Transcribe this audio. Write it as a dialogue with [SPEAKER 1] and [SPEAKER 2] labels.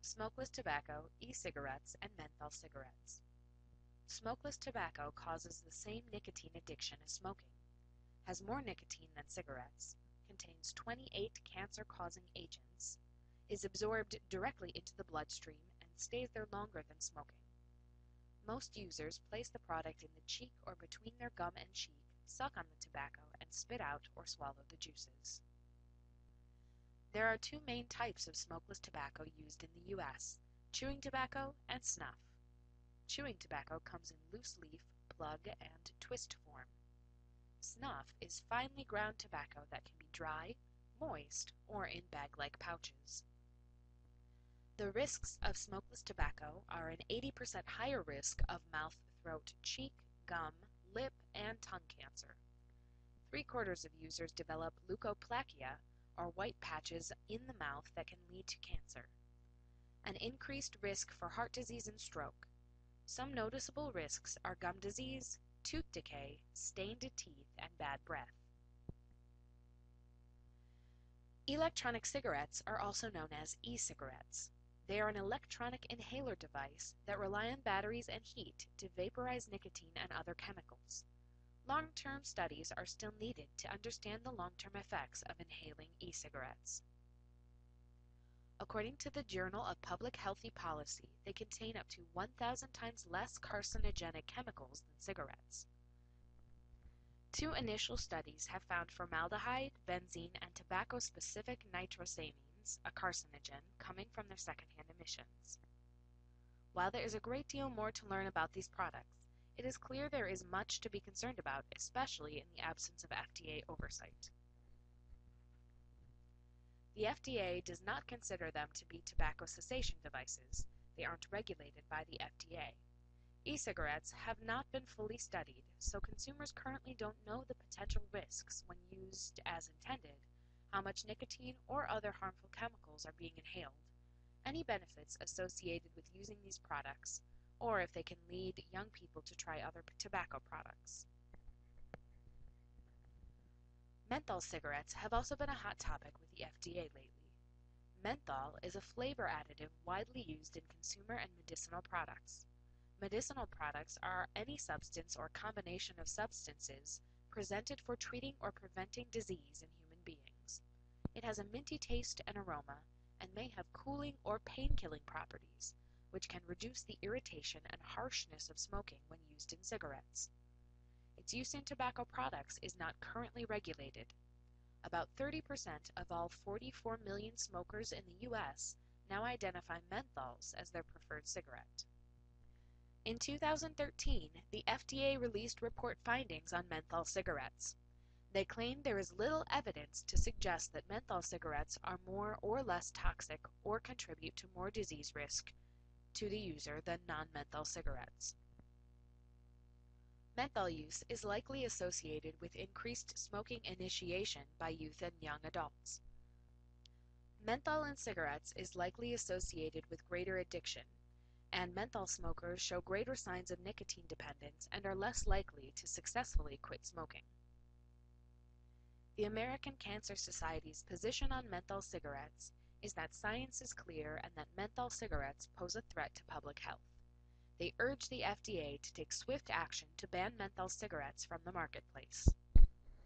[SPEAKER 1] smokeless tobacco, e-cigarettes, and menthol cigarettes. Smokeless tobacco causes the same nicotine addiction as smoking, has more nicotine than cigarettes, contains 28 cancer-causing agents, is absorbed directly into the bloodstream, and stays there longer than smoking. Most users place the product in the cheek or between their gum and cheek, suck on the tobacco, and spit out or swallow the juices. There are two main types of smokeless tobacco used in the U.S., chewing tobacco and snuff. Chewing tobacco comes in loose leaf, plug, and twist form. Snuff is finely ground tobacco that can be dry, moist, or in bag-like pouches. The risks of smokeless tobacco are an 80% higher risk of mouth, throat, cheek, gum, lip, and tongue cancer. 3/4 of users develop leukoplakia, or white patches in the mouth that can lead to cancer. An increased risk for heart disease and stroke. Some noticeable risks are gum disease, tooth decay, stained teeth, and bad breath. Electronic cigarettes are also known as e-cigarettes. They are an electronic inhaler device that rely on batteries and heat to vaporize nicotine and other chemicals. Long-term studies are still needed to understand the long-term effects of inhaling e-cigarettes. According to the Journal of Public Health Policy, they contain up to 1,000 times less carcinogenic chemicals than cigarettes. Two initial studies have found formaldehyde, benzene, and tobacco-specific nitrosamines, a carcinogen, coming from their secondhand emissions. While there is a great deal more to learn about these products, it is clear there is much to be concerned about, especially in the absence of FDA oversight. The FDA does not consider them to be tobacco cessation devices. They aren't regulated by the FDA. E-cigarettes have not been fully studied, so consumers currently don't know the potential risks when used as intended, how much nicotine or other harmful chemicals are being inhaled, any benefits associated with using these products, or if they can lead young people to try other tobacco products. Menthol cigarettes have also been a hot topic with the FDA lately. Menthol is a flavor additive widely used in consumer and medicinal products. Medicinal products are any substance or combination of substances presented for treating or preventing disease in human beings. It has a minty taste and aroma, and may have cooling or pain-killing properties, which can reduce the irritation and harshness of smoking when used in cigarettes. Its use in tobacco products is not currently regulated. About 30% of all 44 million smokers in the U.S. now identify menthols as their preferred cigarette. In 2013, the FDA released report findings on menthol cigarettes. They claim there is little evidence to suggest that menthol cigarettes are more or less toxic or contribute to more disease risk to the user than non-menthol cigarettes. Menthol use is likely associated with increased smoking initiation by youth and young adults. Menthol in cigarettes is likely associated with greater addiction, and menthol smokers show greater signs of nicotine dependence and are less likely to successfully quit smoking. The American Cancer Society's position on menthol cigarettes is that science is clear and that menthol cigarettes pose a threat to public health. They urge the FDA to take swift action to ban menthol cigarettes from the marketplace.